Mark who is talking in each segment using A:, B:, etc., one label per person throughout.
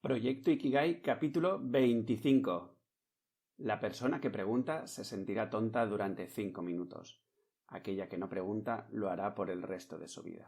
A: Proyecto Ikigai, capítulo 25. La persona que pregunta se sentirá tonta durante 5 minutos. Aquella que no pregunta lo hará por el resto de su vida.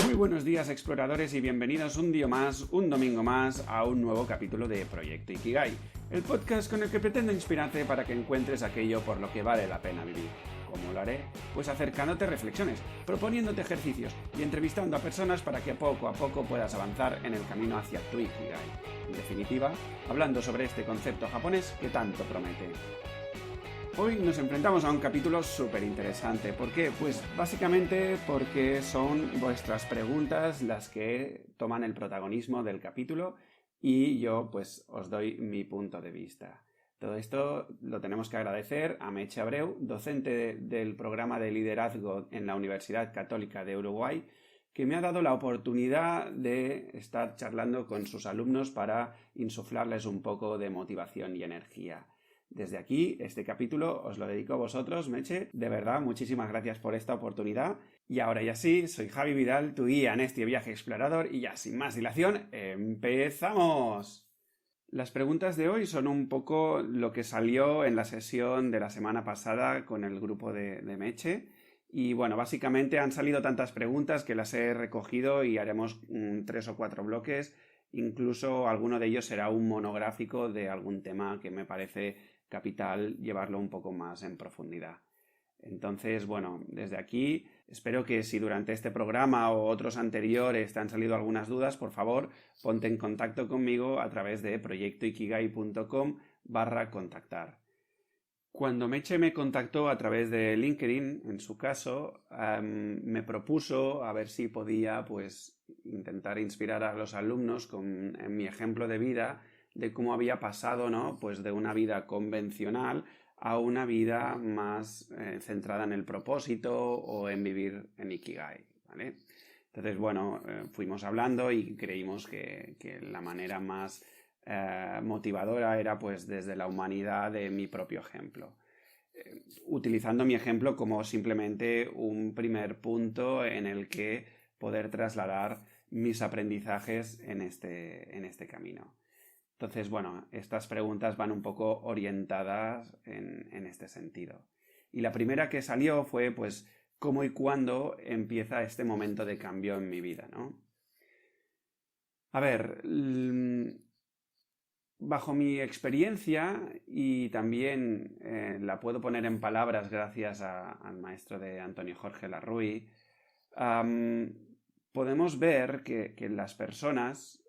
A: Muy buenos días, exploradores, y bienvenidos un día más, un domingo más, a un nuevo capítulo de Proyecto Ikigai, el podcast con el que pretendo inspirarte para que encuentres aquello por lo que vale la pena vivir. ¿Cómo lo haré? Pues acercándote reflexiones, proponiéndote ejercicios y entrevistando a personas para que poco a poco puedas avanzar en el camino hacia tu Ikigai. En definitiva, hablando sobre este concepto japonés que tanto promete. Hoy nos enfrentamos a un capítulo súper interesante. ¿Por qué? Pues básicamente porque son vuestras preguntas las que toman el protagonismo del capítulo y yo pues os doy mi punto de vista. Todo esto lo tenemos que agradecer a Meche Abreu, docente del programa de liderazgo en la Universidad Católica de Uruguay, que me ha dado la oportunidad de estar charlando con sus alumnos para insuflarles un poco de motivación y energía. Desde aquí, este capítulo os lo dedico a vosotros, Meche. De verdad, muchísimas gracias por esta oportunidad. Y ahora ya sí, soy Javi Vidal, tu guía en este viaje explorador, y ya sin más dilación, ¡empezamos! Las preguntas de hoy son un poco lo que salió en la sesión de la semana pasada con el grupo de Meche. Y bueno, básicamente han salido tantas preguntas que las he recogido y haremos 3 o 4 bloques. Incluso alguno de ellos será un monográfico de algún tema que me parece capital llevarlo un poco más en profundidad. Entonces, bueno, desde aquí espero que si durante este programa o otros anteriores te han salido algunas dudas, por favor, ponte en contacto conmigo a través de proyectoikigai.com/contactar. Cuando Meche me contactó a través de LinkedIn, en su caso, me propuso a ver si podía pues intentar inspirar a los alumnos en mi ejemplo de vida de cómo había pasado, ¿no? Pues de una vida convencional a una vida más centrada en el propósito o en vivir en Ikigai, ¿vale? Entonces, bueno, fuimos hablando y creímos que la manera más motivadora era pues desde la humanidad de mi propio ejemplo. Utilizando mi ejemplo como simplemente un primer punto en el que poder trasladar mis aprendizajes en este camino. Entonces, bueno, estas preguntas van un poco orientadas en este sentido. Y la primera que salió fue, pues, ¿cómo y cuándo empieza este momento de cambio en mi vida, ¿no? A ver, bajo mi experiencia, y también la puedo poner en palabras gracias al maestro de Antonio Jorge Larruy, podemos ver que las personas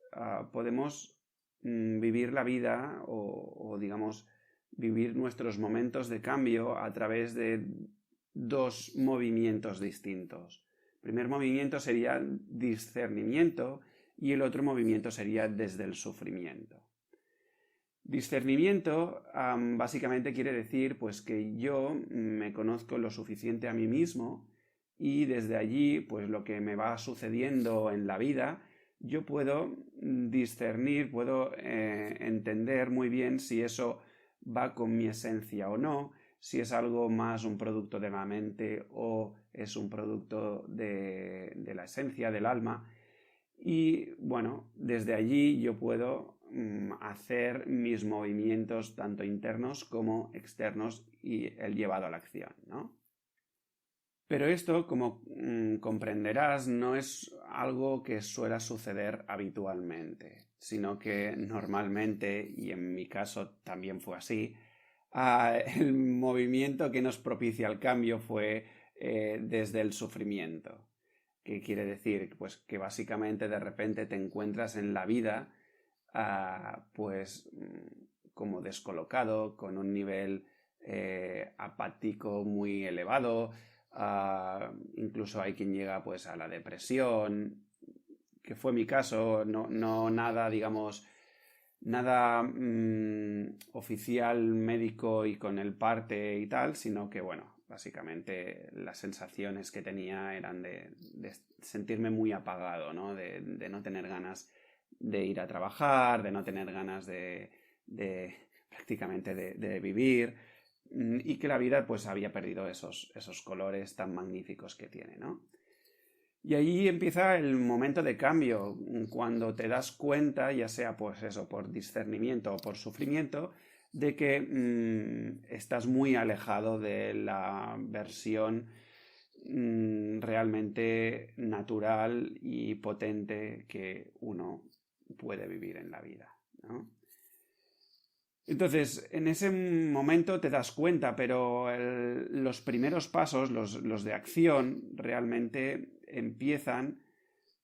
A: podemos vivir la vida o, digamos, vivir nuestros momentos de cambio a través de dos movimientos distintos. El primer movimiento sería discernimiento y el otro movimiento sería desde el sufrimiento. Discernimiento básicamente quiere decir pues que yo me conozco lo suficiente a mí mismo y desde allí pues lo que me va sucediendo en la vida yo puedo discernir, puedo entender muy bien si eso va con mi esencia o no, si es algo más un producto de la mente o es un producto de la esencia, del alma. Y bueno, desde allí yo puedo hacer mis movimientos tanto internos como externos y el llevado a la acción, ¿no? Pero esto, como comprenderás, no es algo que suele suceder habitualmente, sino que normalmente, y en mi caso también fue así, el movimiento que nos propicia el cambio fue desde el sufrimiento. ¿Qué quiere decir? Pues que básicamente de repente te encuentras en la vida pues como descolocado, con un nivel apático muy elevado, incluso hay quien llega pues a la depresión, que fue mi caso, no nada, digamos, nada oficial médico y con el parte y tal, sino que bueno, básicamente las sensaciones que tenía eran de sentirme muy apagado, ¿no? De no tener ganas de ir a trabajar, de no tener ganas de prácticamente de vivir, y que la vida pues había perdido esos colores tan magníficos que tiene, ¿no? Y ahí empieza el momento de cambio, cuando te das cuenta, ya sea pues eso, por discernimiento o por sufrimiento, de que estás muy alejado de la versión realmente natural y potente que uno puede vivir en la vida, ¿no? Entonces, en ese momento te das cuenta, pero los primeros pasos, los de acción, realmente empiezan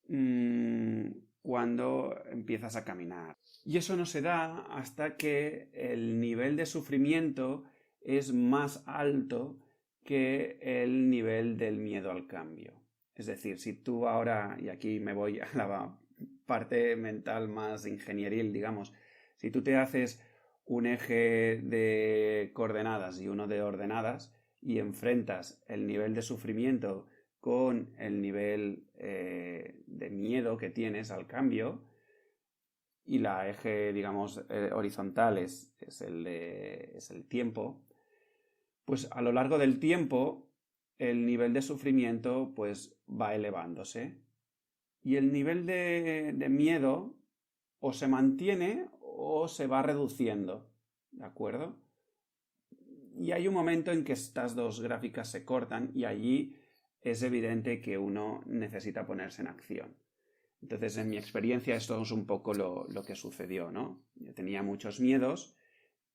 A: mm, cuando empiezas a caminar. Y eso no se da hasta que el nivel de sufrimiento es más alto que el nivel del miedo al cambio. Es decir, si tú ahora, y aquí me voy a la parte mental más ingenieril, digamos, si tú te haces un eje de coordenadas y uno de ordenadas y enfrentas el nivel de sufrimiento con el nivel de miedo que tienes al cambio, y la eje, digamos, horizontal es el tiempo, pues a lo largo del tiempo el nivel de sufrimiento pues va elevándose y el nivel de miedo o se mantiene o se va reduciendo, ¿de acuerdo? Y hay un momento en que estas dos gráficas se cortan y allí es evidente que uno necesita ponerse en acción. Entonces, en mi experiencia, esto es un poco lo que sucedió, ¿no? Yo tenía muchos miedos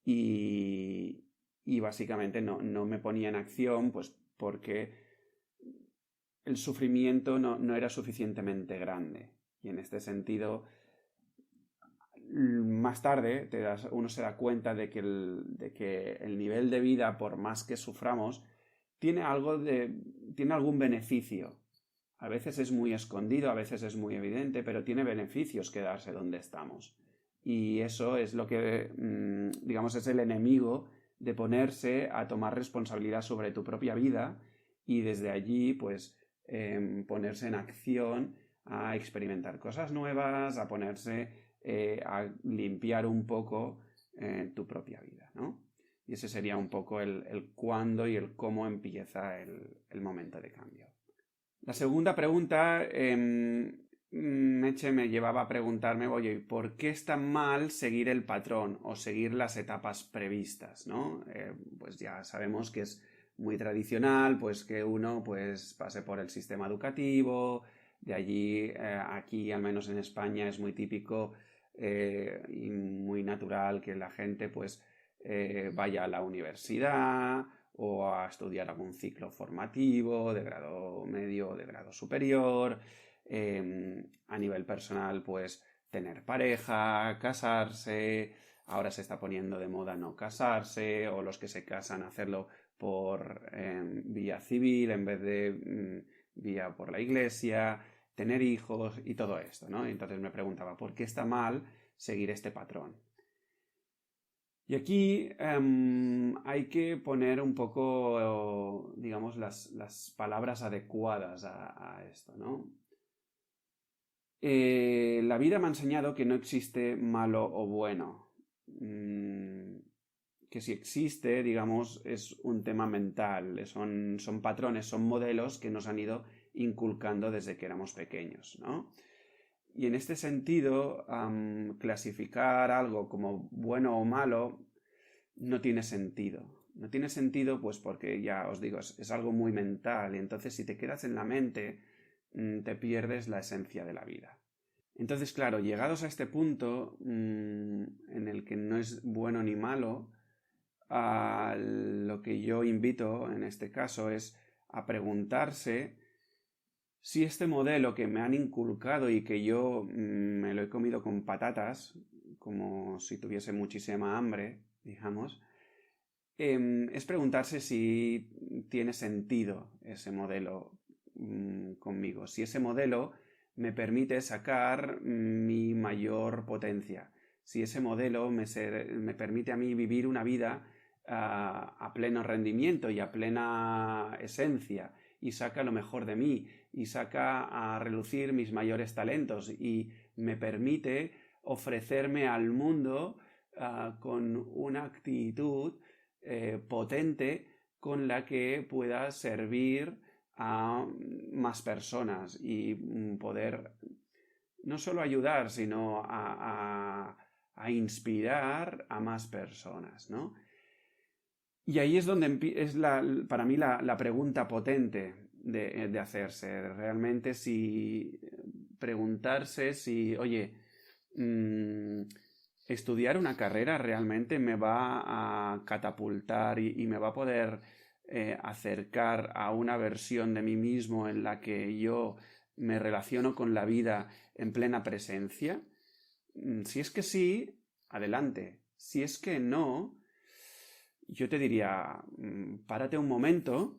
A: y, y básicamente no me ponía en acción, pues porque el sufrimiento no era suficientemente grande. Y en este sentido, más tarde uno se da cuenta de que el nivel de vida, por más que suframos, tiene tiene algún beneficio. A veces es muy escondido, a veces es muy evidente, pero tiene beneficios quedarse donde estamos. Y eso es lo que, digamos, es el enemigo de ponerse a tomar responsabilidad sobre tu propia vida y desde allí, pues, ponerse en acción a experimentar cosas nuevas, a ponerse a limpiar un poco tu propia vida, ¿no? Y ese sería un poco el cuándo y el cómo empieza el momento de cambio. La segunda pregunta, Meche, me llevaba a preguntarme, oye, ¿por qué es tan mal seguir el patrón o seguir las etapas previstas, ¿no? Pues ya sabemos que es muy tradicional, pues que uno pues pase por el sistema educativo, de allí, aquí al menos en España es muy típico y muy natural que la gente pues vaya a la universidad o a estudiar algún ciclo formativo de grado medio o de grado superior. A nivel personal, pues tener pareja, casarse. Ahora se está poniendo de moda no casarse o los que se casan hacerlo por vía civil en vez de vía por la iglesia, tener hijos y todo esto, ¿no? Entonces me preguntaba, ¿por qué está mal seguir este patrón? Y aquí hay que poner un poco, digamos, las palabras adecuadas a esto, ¿no? La vida me ha enseñado que no existe malo o bueno. Que si existe, digamos, es un tema mental, son patrones, son modelos que nos han ido inculcando desde que éramos pequeños, ¿no? Y en este sentido, clasificar algo como bueno o malo no tiene sentido. No tiene sentido, pues porque ya os digo, es algo muy mental y entonces si te quedas en la mente, te pierdes la esencia de la vida. Entonces, claro, llegados a este punto en el que no es bueno ni malo, a lo que yo invito en este caso es a preguntarse si este modelo que me han inculcado y que yo me lo he comido con patatas, como si tuviese muchísima hambre, digamos, es preguntarse si tiene sentido ese modelo conmigo, si ese modelo me permite sacar mi mayor potencia, si ese modelo me permite a mí vivir una vida a pleno rendimiento y a plena esencia y saca lo mejor de mí y saca a relucir mis mayores talentos y me permite ofrecerme al mundo con una actitud potente con la que pueda servir a más personas y poder no solo ayudar, sino a inspirar a más personas, ¿no? Y ahí es donde es para mí la pregunta potente de hacerse. Realmente preguntarse si, oye, estudiar una carrera realmente me va a catapultar y me va a poder acercar a una versión de mí mismo en la que yo me relaciono con la vida en plena presencia. Si es que sí, adelante. Si es que no, yo te diría, párate un momento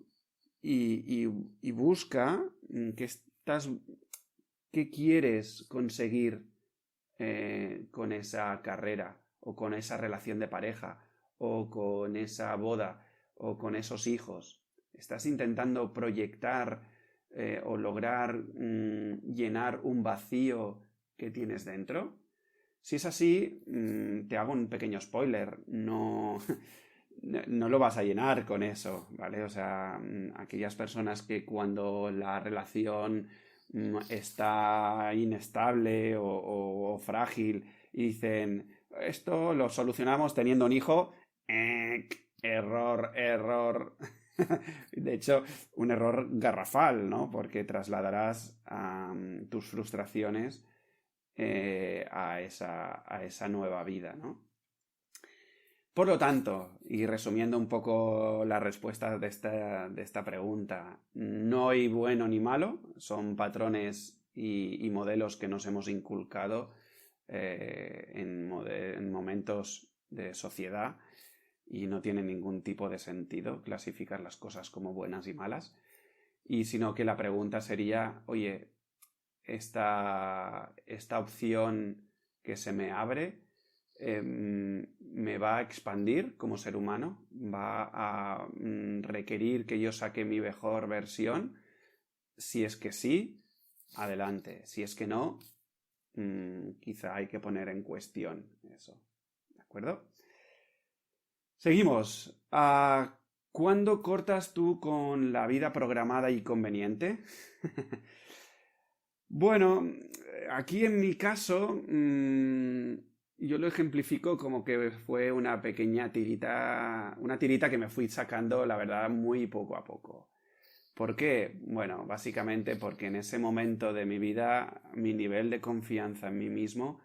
A: y busca qué quieres conseguir con esa carrera o con esa relación de pareja o con esa boda o con esos hijos. ¿Estás intentando proyectar o lograr llenar un vacío que tienes dentro? Si es así, te hago un pequeño spoiler. No, no lo vas a llenar con eso, ¿vale? O sea, aquellas personas que cuando la relación está inestable o frágil y dicen, esto lo solucionamos teniendo un hijo, error, error. De hecho, un error garrafal, ¿no? Porque trasladarás tus frustraciones a esa nueva vida, ¿no? Por lo tanto, y resumiendo un poco la respuesta de esta pregunta, no hay bueno ni malo, son patrones y modelos que nos hemos inculcado en momentos de sociedad y no tiene ningún tipo de sentido clasificar las cosas como buenas y malas, y sino que la pregunta sería, oye, esta opción que se me abre me va a expandir como ser humano, va a requerir que yo saque mi mejor versión. Si es que sí, adelante. Si es que no, quizá hay que poner en cuestión eso. ¿De acuerdo? Seguimos. ¿Cuándo cortas tú con la vida programada y conveniente? Bueno, aquí en mi caso, yo lo ejemplifico como que fue una pequeña tirita, una tirita que me fui sacando, la verdad, muy poco a poco. ¿Por qué? Bueno, básicamente porque en ese momento de mi vida mi nivel de confianza en mí mismo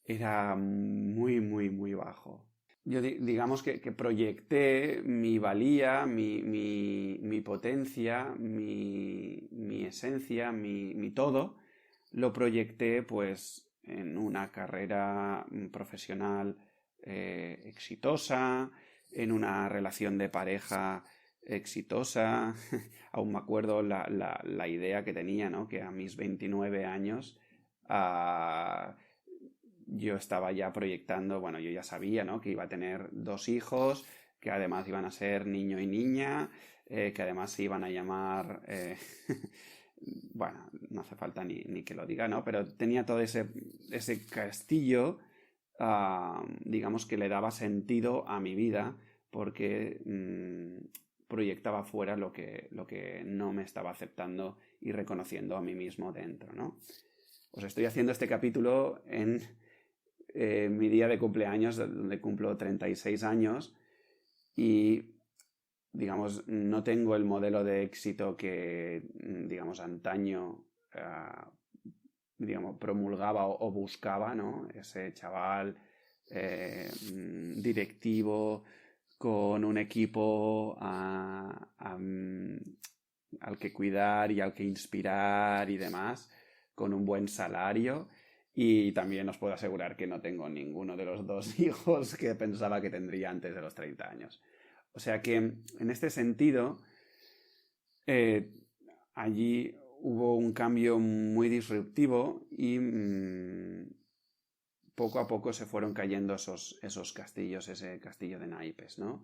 A: era muy, muy, muy bajo. Yo digamos que proyecté mi valía, mi potencia, mi esencia, mi todo, lo proyecté pues en una carrera profesional exitosa, en una relación de pareja exitosa. Aún me acuerdo la idea que tenía, ¿no? Que a mis 29 años yo estaba ya proyectando, bueno, yo ya sabía, ¿no? Que iba a tener 2 hijos, que además iban a ser niño y niña, que además se iban a llamar, bueno, no hace falta ni que lo diga, ¿no? Pero tenía todo ese castillo, digamos que le daba sentido a mi vida, porque proyectaba fuera lo que no me estaba aceptando y reconociendo a mí mismo dentro, ¿no? Os estoy haciendo este capítulo en mi día de cumpleaños, donde cumplo 36 años y, digamos, no tengo el modelo de éxito que, digamos, antaño, digamos, promulgaba o buscaba, ¿no? Ese chaval directivo con un equipo al que cuidar y al que inspirar y demás, con un buen salario. Y también os puedo asegurar que no tengo ninguno de los 2 hijos que pensaba que tendría antes de los 30 años. O sea que, en este sentido, allí hubo un cambio muy disruptivo y poco a poco se fueron cayendo esos castillos, ese castillo de naipes, ¿no?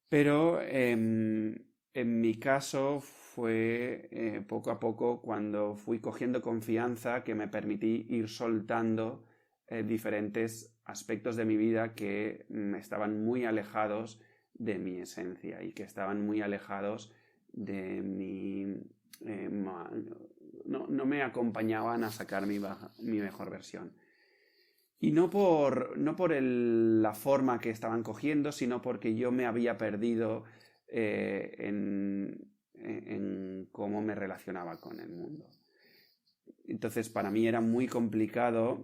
A: Pero en mi caso fue poco a poco cuando fui cogiendo confianza que me permití ir soltando diferentes aspectos de mi vida que estaban muy alejados de mi esencia y que estaban muy alejados no me acompañaban a sacar mi mejor versión. Y no por la forma que estaban cogiendo, sino porque yo me había perdido en cómo me relacionaba con el mundo. Entonces, para mí era muy complicado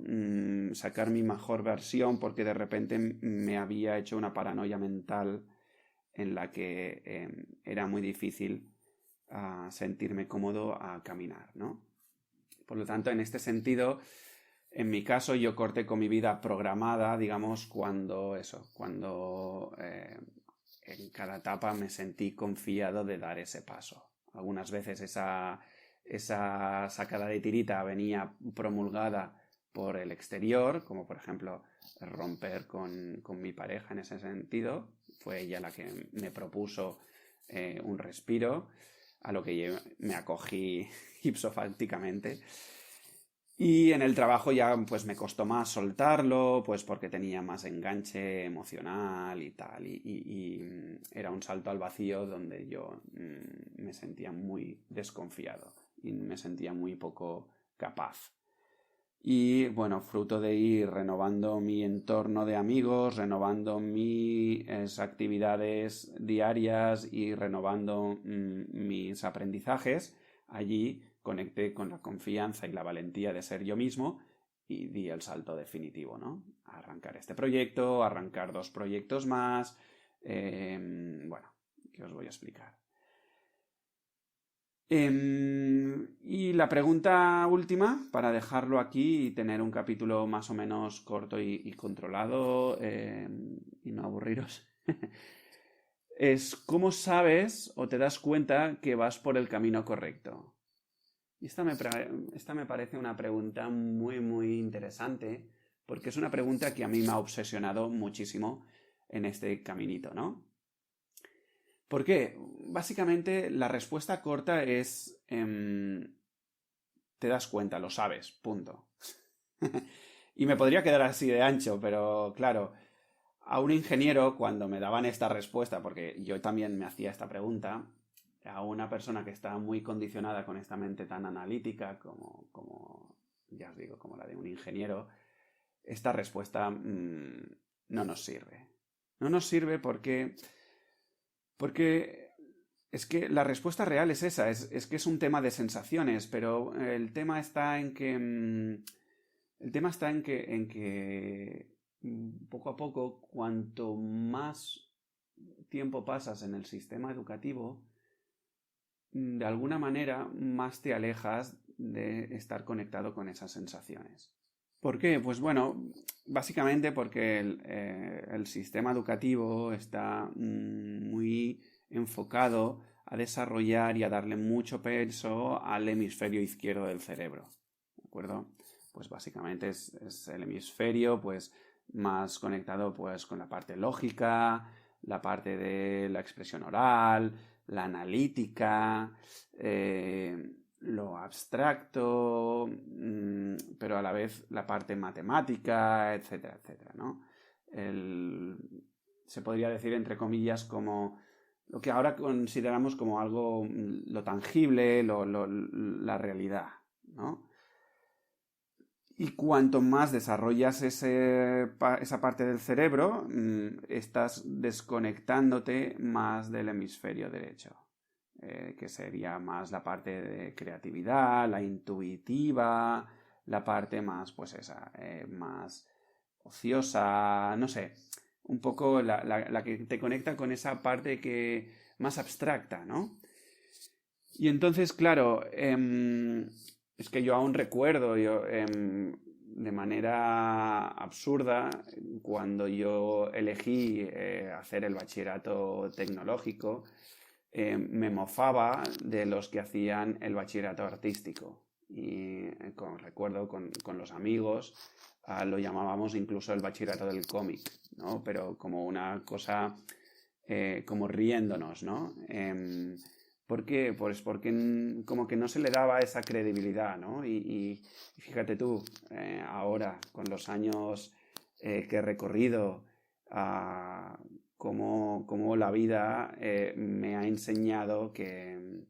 A: sacar mi mejor versión porque de repente me había hecho una paranoia mental en la que era muy difícil sentirme cómodo a caminar, ¿no? Por lo tanto, en este sentido, en mi caso, yo corté con mi vida programada, digamos, cuando en cada etapa me sentí confiado de dar ese paso. Algunas veces esa sacada de tirita venía promulgada por el exterior, como por ejemplo romper con mi pareja en ese sentido. Fue ella la que me propuso un respiro, a lo que yo me acogí ipsofácticamente. Y en el trabajo ya pues me costó más soltarlo, pues porque tenía más enganche emocional y tal. Y era un salto al vacío donde yo me sentía muy desconfiado y me sentía muy poco capaz. Y bueno, fruto de ir renovando mi entorno de amigos, renovando mis actividades diarias y renovando mis aprendizajes, allí conecté con la confianza y la valentía de ser yo mismo y di el salto definitivo, ¿no? Arrancar este proyecto, arrancar 2 proyectos más. Bueno, ¿qué os voy a explicar? Y la pregunta última, para dejarlo aquí y tener un capítulo más o menos corto y controlado y no aburriros, es ¿cómo sabes o te das cuenta que vas por el camino correcto? Y esta me parece una pregunta muy, muy interesante porque es una pregunta que a mí me ha obsesionado muchísimo en este caminito, ¿no? ¿Por qué? Básicamente la respuesta corta es te das cuenta, lo sabes, punto. Y me podría quedar así de ancho, pero claro, a un ingeniero cuando me daban esta respuesta, porque yo también me hacía esta pregunta, a una persona que está muy condicionada con esta mente tan analítica como ya os digo, como la de un ingeniero, esta respuesta no nos sirve. No nos sirve porque es que la respuesta real es esa, es que es un tema de sensaciones, pero el tema está en que poco a poco, cuanto más tiempo pasas en el sistema educativo, de alguna manera más te alejas de estar conectado con esas sensaciones. ¿Por qué? Pues bueno, básicamente porque el sistema educativo está muy enfocado a desarrollar y a darle mucho peso al hemisferio izquierdo del cerebro. ¿De acuerdo? Pues básicamente es el hemisferio pues, más conectado pues, con la parte lógica, la parte de la expresión oral, la analítica, lo abstracto, pero a la vez la parte matemática, etcétera, etcétera, ¿no? Se podría decir, entre comillas, como lo que ahora consideramos como algo, lo tangible, la realidad, ¿no? Y cuanto más desarrollas esa parte del cerebro, estás desconectándote más del hemisferio derecho, que sería más la parte de creatividad, la intuitiva, la parte más, pues esa, más ociosa, no sé, un poco la que te conecta con esa parte que más abstracta, ¿no? Y entonces, claro, es que yo aún recuerdo, de manera absurda, cuando yo elegí hacer el bachillerato tecnológico, me mofaba de los que hacían el bachillerato artístico. Y recuerdo con los amigos, lo llamábamos incluso el bachillerato del cómic, ¿no? Pero como una cosa, como riéndonos, ¿no? ¿Por qué? Pues porque como que no se le daba esa credibilidad, ¿no? Y fíjate tú, ahora, con los años que he recorrido, cómo la vida me ha enseñado que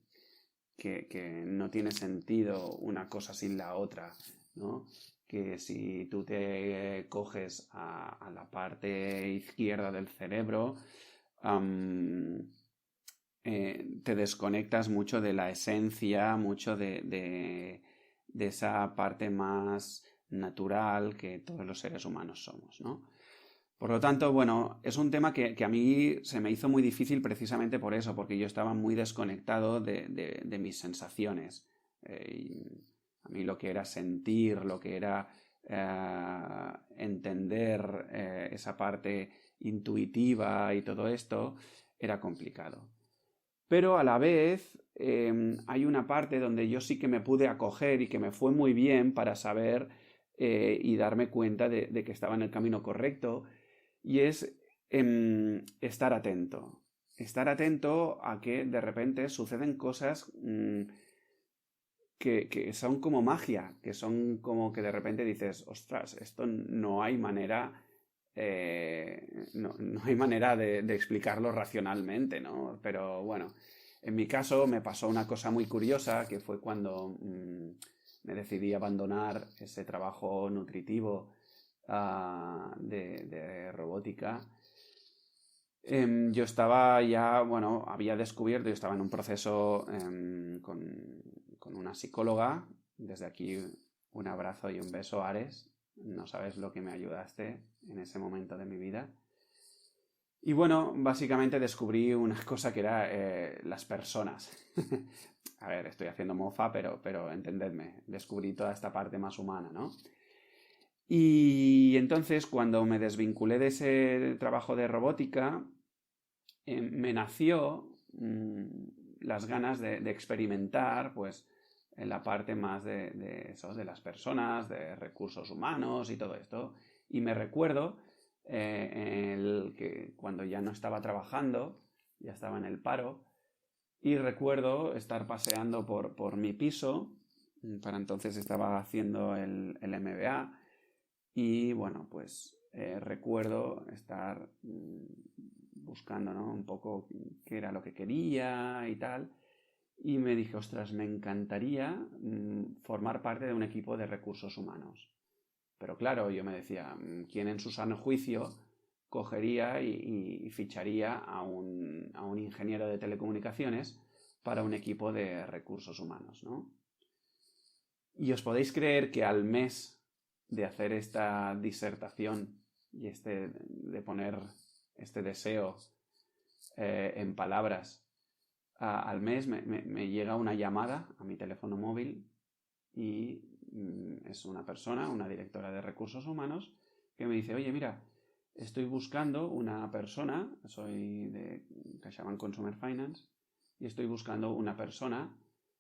A: no tiene sentido una cosa sin la otra, ¿no? Que si tú te coges a la parte izquierda del cerebro, te desconectas mucho de la esencia, mucho de esa parte más natural que todos los seres humanos somos, ¿no? Por lo tanto, bueno, es un tema que a mí se me hizo muy difícil precisamente por eso, porque yo estaba muy desconectado de mis sensaciones. Y a mí lo que era sentir, lo que era entender esa parte intuitiva y todo esto, era complicado. Pero a la vez hay una parte donde yo sí que me pude acoger y que me fue muy bien para saber y darme cuenta de que estaba en el camino correcto, y es estar atento. Estar atento a que de repente suceden cosas que son como magia, que son como que de repente dices, ostras, esto no hay manera, no hay manera de explicarlo racionalmente, ¿no? Pero bueno, en mi caso me pasó una cosa muy curiosa, que fue cuando me decidí abandonar ese trabajo nutritivo de robótica. Yo estaba ya, bueno, había descubierto, yo estaba en un proceso con una psicóloga. Desde aquí un abrazo y un beso, Ares. No sabes lo que me ayudaste en ese momento de mi vida. Y bueno, básicamente descubrí una cosa que era las personas. A ver, estoy haciendo mofa, pero entendedme, descubrí toda esta parte más humana, ¿no? Y entonces, cuando me desvinculé de ese trabajo de robótica, me nació las ganas de experimentar, pues, en la parte más de eso, de las personas, de recursos humanos y todo esto. Y me recuerdo que cuando ya no estaba trabajando, ya estaba en el paro, y recuerdo estar paseando por mi piso. Para entonces estaba haciendo el MBA. Y bueno, pues recuerdo estar buscando, ¿no?, un poco qué era lo que quería y tal. Y me dije, ostras, me encantaría formar parte de un equipo de recursos humanos. Pero claro, yo me decía, ¿quién en su sano juicio cogería y ficharía a un ingeniero de telecomunicaciones para un equipo de recursos humanos, ¿no? Y os podéis creer que al mes de hacer esta disertación y de poner este deseo en palabras, al mes me llega una llamada a mi teléfono móvil y es una persona, una directora de recursos humanos, que me dice, oye, mira, estoy buscando una persona, soy de CaixaBank Consumer Finance, y estoy buscando una persona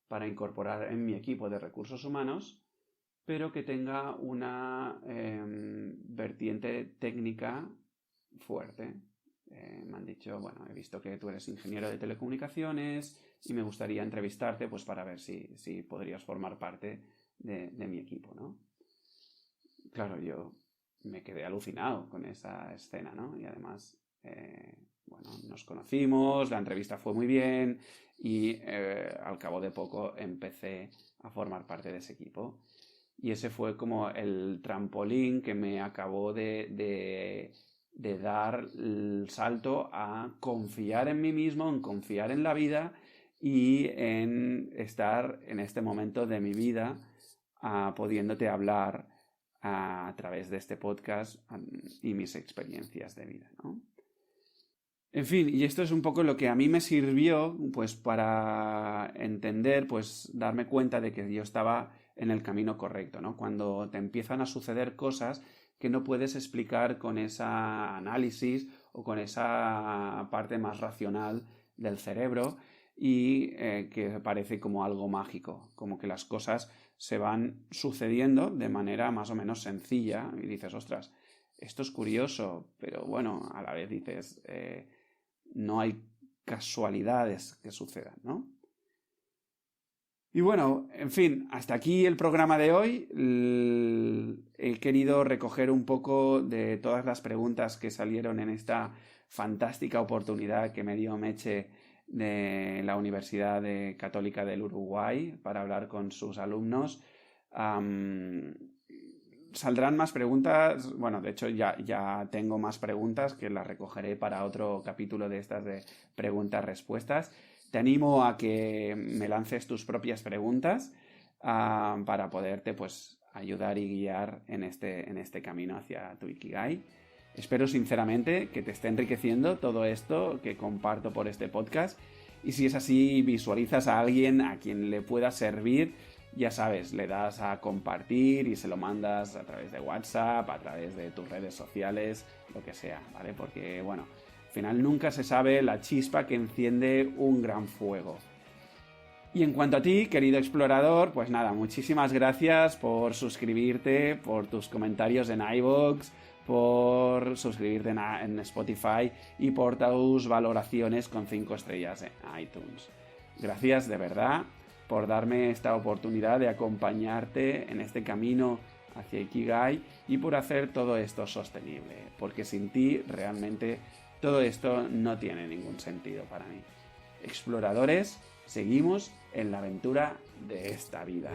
A: para incorporar en mi equipo de recursos humanos, pero que tenga una vertiente técnica fuerte. Me han dicho, bueno, he visto que tú eres ingeniero de telecomunicaciones y me gustaría entrevistarte, pues, para ver si podrías formar parte de mi equipo, ¿no? Claro, yo me quedé alucinado con esa escena, ¿no? Y además, bueno, nos conocimos, la entrevista fue muy bien y al cabo de poco empecé a formar parte de ese equipo. Y ese fue como el trampolín que me acabó de dar el salto a confiar en mí mismo, en confiar en la vida y en estar en este momento de mi vida pudiéndote hablar a través de este podcast y mis experiencias de vida, ¿no? En fin, y esto es un poco lo que a mí me sirvió, pues, para entender, pues, darme cuenta de que yo estaba en el camino correcto, ¿no? Cuando te empiezan a suceder cosas que no puedes explicar con ese análisis o con esa parte más racional del cerebro y que parece como algo mágico, como que las cosas se van sucediendo de manera más o menos sencilla y dices, ostras, esto es curioso, pero bueno, a la vez dices, no hay casualidades que sucedan, ¿no? Y bueno, en fin, hasta aquí el programa de hoy. He querido recoger un poco de todas las preguntas que salieron en esta fantástica oportunidad que me dio Meche de la Universidad Católica del Uruguay para hablar con sus alumnos. Saldrán más preguntas. Bueno, de hecho ya tengo más preguntas que las recogeré para otro capítulo de estas de preguntas-respuestas. Te animo a que me lances tus propias preguntas para poderte pues ayudar y guiar en este camino hacia tu Ikigai. Espero sinceramente que te esté enriqueciendo todo esto que comparto por este podcast, y si es así, visualizas a alguien a quien le pueda servir, ya sabes, le das a compartir y se lo mandas a través de WhatsApp, a través de tus redes sociales, lo que sea, ¿vale? Porque, bueno, al final nunca se sabe la chispa que enciende un gran fuego. Y en cuanto a ti, querido explorador, pues nada, muchísimas gracias por suscribirte, por tus comentarios en iVoox, por suscribirte en Spotify y por tus valoraciones con 5 estrellas en iTunes. Gracias de verdad por darme esta oportunidad de acompañarte en este camino hacia Ikigai y por hacer todo esto sostenible, porque sin ti realmente todo esto no tiene ningún sentido para mí. Exploradores, seguimos en la aventura de esta vida.